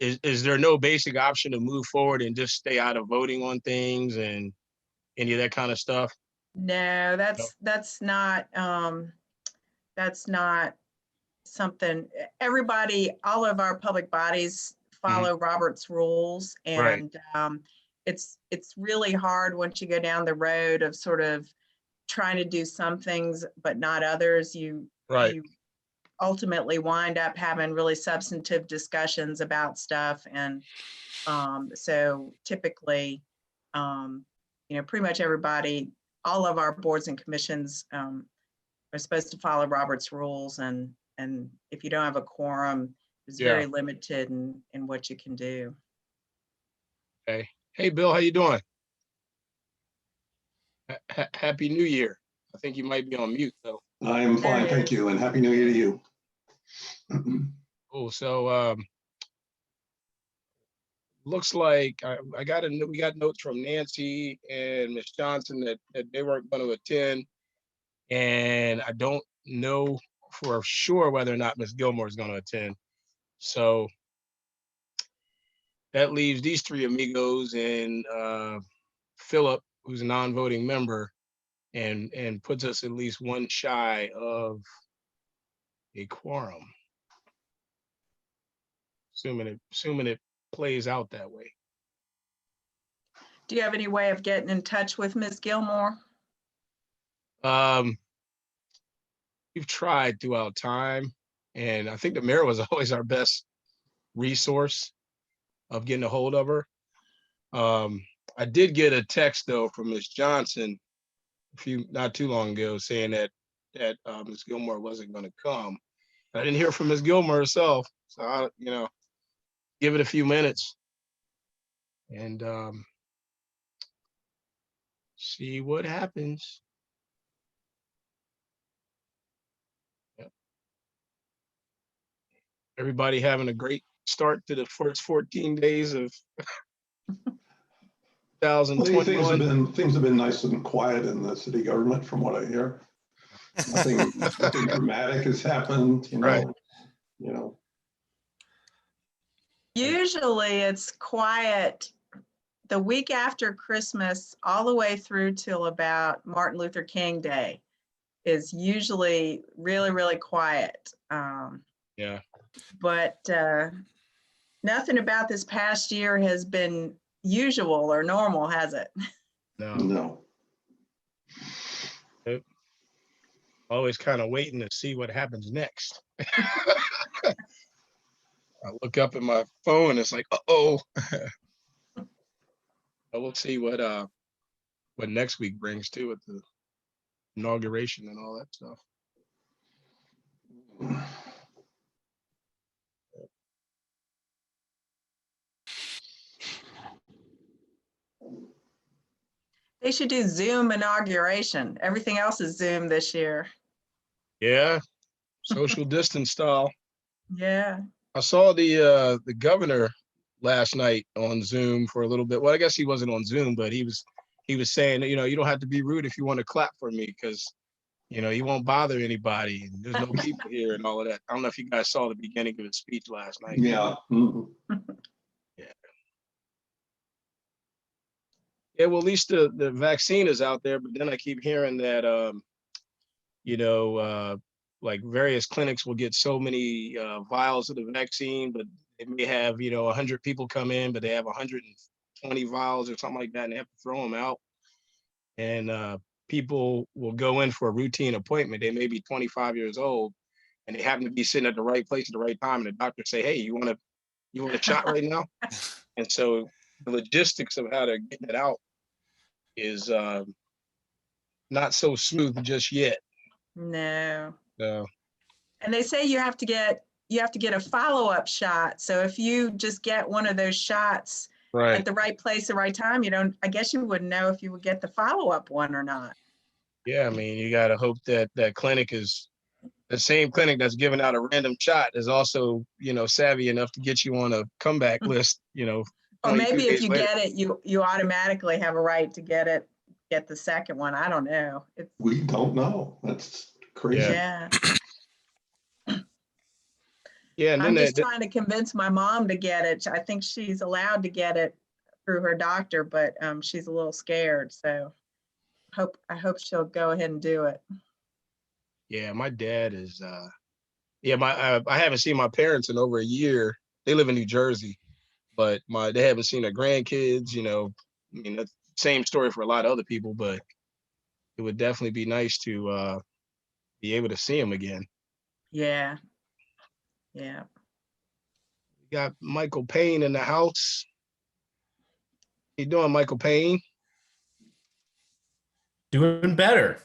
is there no basic option to move forward and just stay out of voting on things and any of that kind of stuff? No, No. that's not something. Everybody, all of our public bodies follow Robert's rules, Right. and it's really hard once you go down the road of sort of trying to do some things but not others. You Right. ultimately wind up having really substantive discussions about stuff, and so typically, pretty much everybody, all of our boards and commissions are supposed to follow Robert's rules, and if you don't have a quorum, it's very limited in what you can do. Okay. Hey, Bill, how you doing? Happy New Year. I think you might be on mute though. I am fine, thank you, and Happy New Year to you. Cool. So looks like we got notes from Nancy and Ms. Johnson that they weren't going to attend, and I don't know for sure whether or not Ms. Gilmore is going to attend. So that leaves these three amigos and Philip, who's a non-voting member, and puts us at least one shy of a quorum. Assuming it plays out that way. Do you have any way of getting in touch with Ms. Gilmore? We've tried throughout time, and I think the mayor was always our best resource of getting a hold of her. I did get a text though from Ms. Johnson not too long ago saying that Ms. Gilmore wasn't going to come. I didn't hear from Ms. Gilmore herself, so I, give it a few minutes and see what happens. Yep. Everybody having a great start to the first 14 days of 2021. Things have been nice and quiet in the city government, from what I hear. Nothing dramatic has happened, Right. Usually it's quiet the week after Christmas all the way through till about Martin Luther King Day is usually really, really quiet. Yeah. But nothing about this past year has been usual or normal, has it? No. Always kind of waiting to see what happens next. I look up at my phone, it's like, uh-oh. We'll see what next week brings too, with the inauguration and all that stuff. They should do Zoom inauguration. Everything else is Zoom this year. Yeah, social distance style. Yeah. I saw the governor last night on Zoom for a little bit. Well, I guess he wasn't on Zoom, but he was saying, you don't have to be rude if you want to clap for me, because you won't bother anybody. And there's no people here and all of that. I don't know if you guys saw the beginning of his speech last night. Yeah. Yeah. Yeah, well, at least the vaccine is out there, but then I keep hearing that like various clinics will get so many vials of the vaccine, but they may have 100 people come in, but they have 120 vials or something like that, and they have to throw them out. And people will go in for a routine appointment. They may be 25 years old, and they happen to be sitting at the right place at the right time, and the doctor say, "Hey, you want a shot right now?" And so the logistics of how to get it out is not so smooth just yet. No. So. And they say you have to get a follow-up shot. So if you just get one of those shots at the right place, the right time, I guess you wouldn't know if you would get the follow-up one or not. Yeah, I mean, you got to hope that clinic is the same clinic that's giving out a random shot is also, savvy enough to get you on a comeback list, Or maybe if you get it, you automatically have a right to get the second one. I don't know. We don't know. That's crazy. Yeah. Yeah, and I'm then just trying to convince my mom to get it. I think she's allowed to get it through her doctor, but she's a little scared. So I hope she'll go ahead and do it. yeah, my dad is yeah, I haven't seen my parents in over a year. They live in New Jersey, but they haven't seen their grandkids, you know. I mean, that's the same story for a lot of other people, but it would definitely be nice to be able to see them again. Yeah. Yeah. We got Michael Payne in the house. How you doing, Michael Payne? Doing better.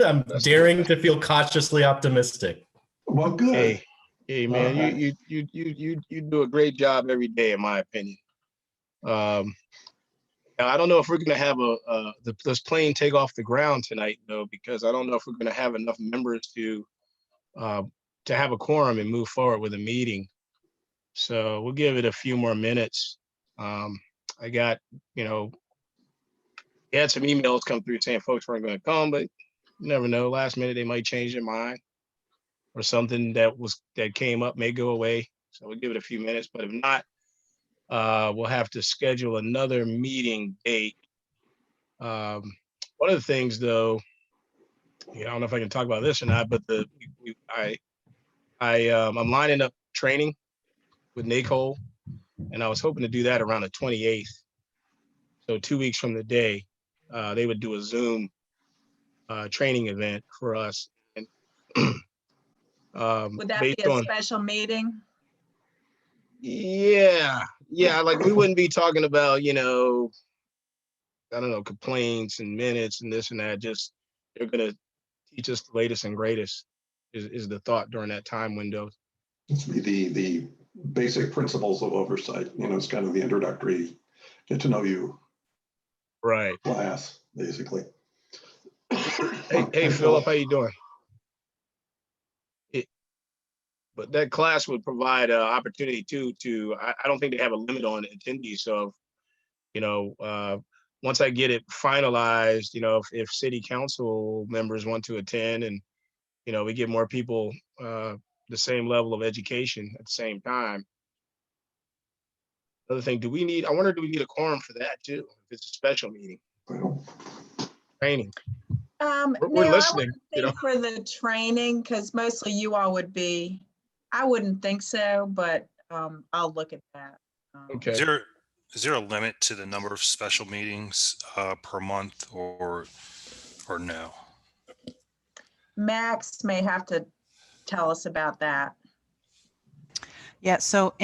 I'm That's daring good. to feel cautiously optimistic. Well, good. Hey, man, All right. you do a great job every day, in my opinion. I don't know if we're gonna have this plane take off the ground tonight, though, because I don't know if we're gonna have enough members uh, to have a quorum and move forward with a meeting. So we'll give it a few more minutes. I got, you know, had some emails come through saying folks weren't going to come, but you never know. Last minute they might change their mind, or something that came up may go away. So we'll give it a few minutes. But if not, we'll have to schedule another meeting date. One of the things, though, I don't know if I can talk about this or not, but I'm lining up training with NACOL, and I was hoping to do that around the 28th. So 2 weeks from the day, they would do a Zoom training event for us. And Would that be based a on, special meeting? yeah, like we wouldn't be talking about, you know, I don't know, complaints and minutes and this and that. Just they're gonna teach us the latest and greatest is the thought during that time window. It's the basic principles of oversight. You know, it's kind of the introductory get to know you Right. class, basically. Hey, Philip, how you doing? But that class would provide an opportunity I don't think they have a limit on attendees. So, you know, once I get it finalized, you know, if city council members want to attend, and, you know, we get more people the same level of education at the same time. Another thing, do we need a quorum for that too? If it's a special meeting, Well, training. We're No, I listening, wouldn't you know. think for the training, because mostly you all would be, I wouldn't think so, but I'll look at that. Okay. Is there a limit to the number of special meetings per month or no? Max may have to tell us about that. Yeah, so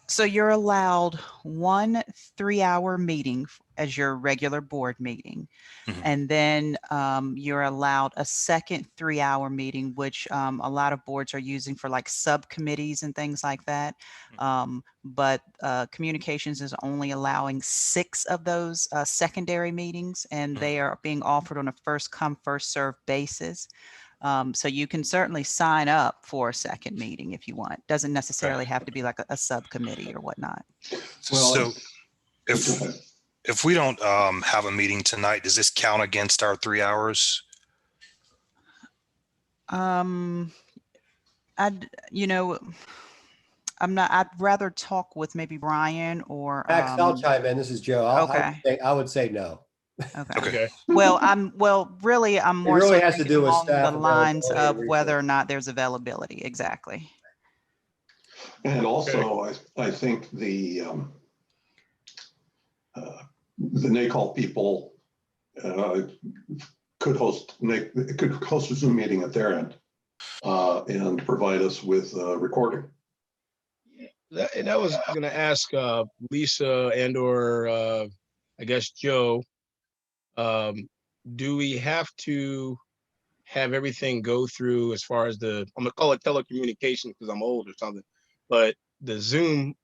so you're allowed 1 3-hour meeting as your regular board meeting. Mhm. And then you're allowed a second 3-hour meeting, which a lot of boards are using for like subcommittees and things like that. But communications is only allowing 6 of those secondary meetings, and they are being offered on a first come, first served basis. So you can certainly sign up for a second meeting if you want. Doesn't necessarily have to be like a subcommittee or whatnot. Well, So go ahead. if we don't have a meeting tonight, does this count against our 3 hours? I'd rather talk with maybe Brian or. Max, I'll chime in. This is Joe. I would say no. Okay. Well, I'm more really so has to thinking do with along staff the lines availability of and whether or resources. not there's availability. Exactly. And also, I think the NACOL people could host a Zoom meeting at their end and provide us with a recording. That was going to ask Lisa and or I guess Joe. Do we have to have everything go through as far as I'm gonna call it telecommunications because I'm old or something, but the Zoom,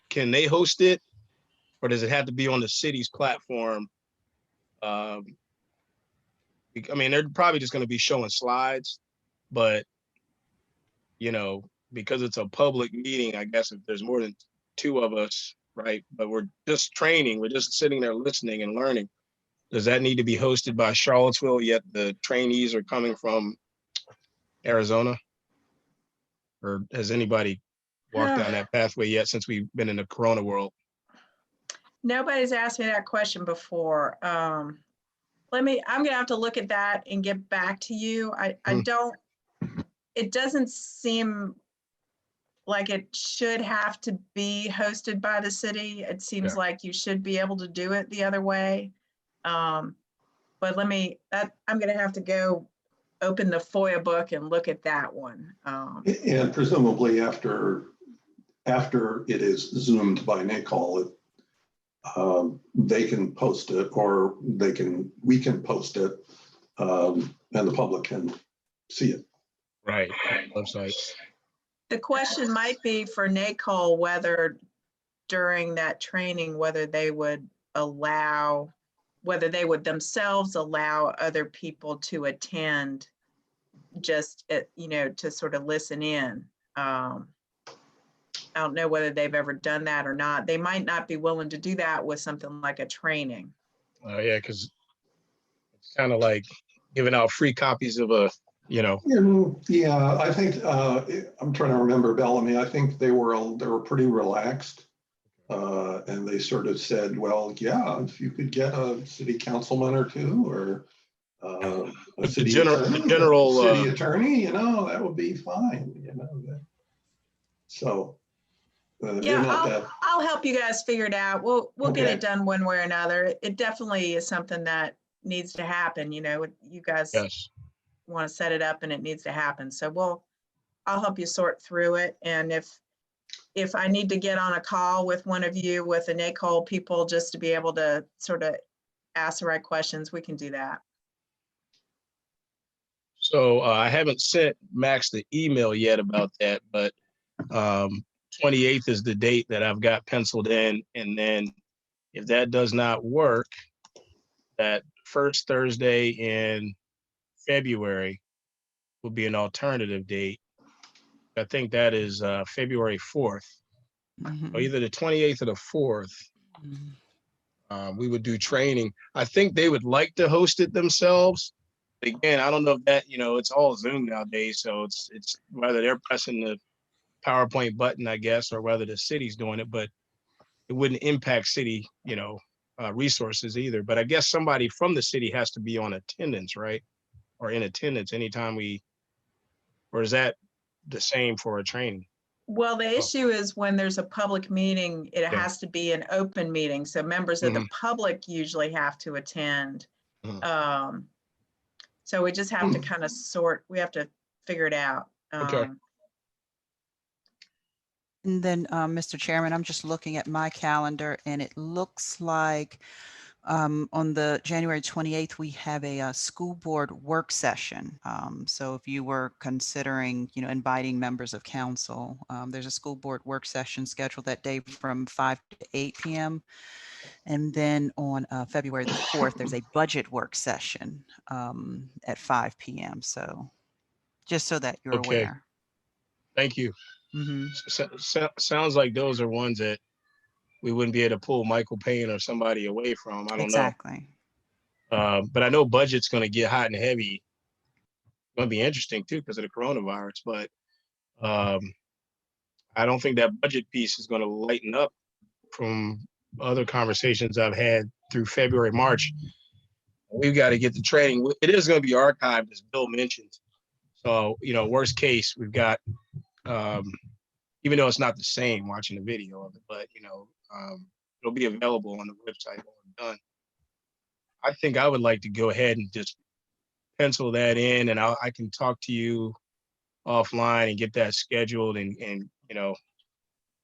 can they host it, or does it have to be on the city's platform? I mean, they're probably just going to be showing slides, but you know, because it's a public meeting, I guess if there's more than 2 of us, right? But we're just training, we're just sitting there listening and learning. Does that need to be hosted by Charlottesville, yet the trainees are coming from Arizona? Or has anybody walked down that pathway yet since we've been in the Corona world. Nobody's asked me that question before. I'm gonna have to look at that and get back to you. It doesn't seem like it should have to be hosted by the city. It seems Yeah. like you should be able to do it the other way. But I'm gonna have to go open the FOIA book and look at that one. And presumably after it is Zoomed by NACOL, they can post it, or we can post it, and the public can see it. Right. Website. The question might be for NACOL whether during that training, whether they would themselves allow other people to attend, just, to sort of listen in. I don't know whether they've ever done that or not. They might not be willing to do that with something like a training. Yeah, because it's kind of like giving out free copies of a, Yeah, I think I'm trying to remember, Bellamy. I think they were pretty relaxed, and they sort of said, "Well, yeah, if you could get a city councilman or two, or a city general attorney, that would be fine." So they're not that. I'll help you guys figure it out. We'll get Okay. it done one way or another. It definitely is something that needs to happen. You guys Yes. want to set it up and it needs to happen. So I'll help you sort through it. And if I need to get on a call with one of you with the NACOL people just to be able to sort of ask the right questions, we can do that. So I haven't sent Max the email yet about that, but 28th is the date that I've got penciled in. And then if that does not work, that first Thursday in February will be an alternative date. I think that is February 4th, or either the 28th or the 4th. We would do training. I think they would like to host it themselves. Again, I don't know if that, it's all Zoom nowadays. So it's whether they're pressing the PowerPoint button, I guess, or whether the city's doing it, but it wouldn't impact city, resources either. But I guess somebody from the city has to be on attendance, right? Or in attendance anytime or is that the same for a training? Well, the issue is when there's a public meeting, it Yeah. has to be an open meeting. So members of the public usually have to attend. So we just have to kind of we have to figure it out. Okay. And then, Mr. Chairman, I'm just looking at my calendar and it looks like on the January 28th, we have a school board work session. So if you were considering, inviting members of council, there's a school board work session scheduled that day from 5 to 8 p.m. And then on February the 4th, there's a budget work session at 5 p.m. So just so that you're Okay. aware. Thank you. Mm-hmm. Sounds like those are ones that we wouldn't be able to pull Michael Payne or somebody away from. I don't Exactly. know. But I know budget's going to get hot and heavy. It's going to be interesting too because of the coronavirus. But I don't think that budget piece is going to lighten up from other conversations I've had through February, March. We've got to get the training. It is going to be archived, as Bill mentioned. So, worst case, we've got, even though it's not the same watching the video of it, but, it'll be available on the website when we're done. I think I would like to go ahead and just pencil that in, and I can talk to you offline and get that scheduled. And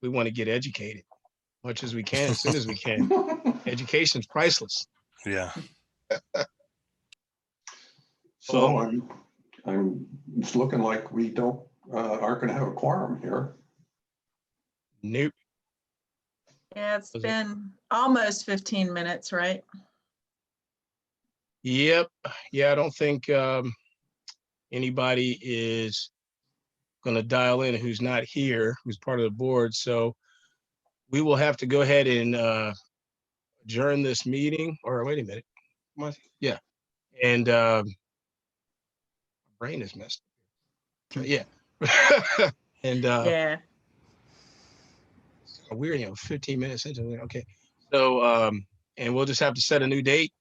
we want to get educated as much as we can, as soon as we can. Education's priceless. Yeah. So it's looking like we aren't going to have a quorum here. Nope. Yeah, it's been almost 15 minutes, right? Yep. Yeah, I don't think anybody is going to dial in who's not here, who's part of the board. So we will have to go ahead and adjourn this meeting. Or wait a minute. Yeah. And my brain is messed up. Yeah. And Yeah. We're, 15 minutes into it. Okay. So, and we'll just have to set a new date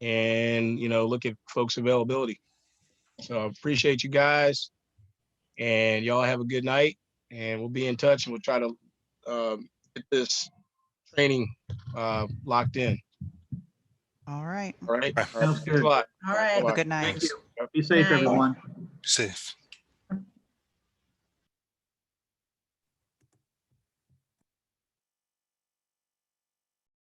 and, look at folks' availability. So I appreciate you guys, and y'all have a good night, and we'll be in touch, and we'll try to get this training locked in. All right. All right. Right. All right. Sounds Thanks a good. lot. All right. Have a Bye-bye. good night. Thanks. Be safe, Night. everyone. Be safe.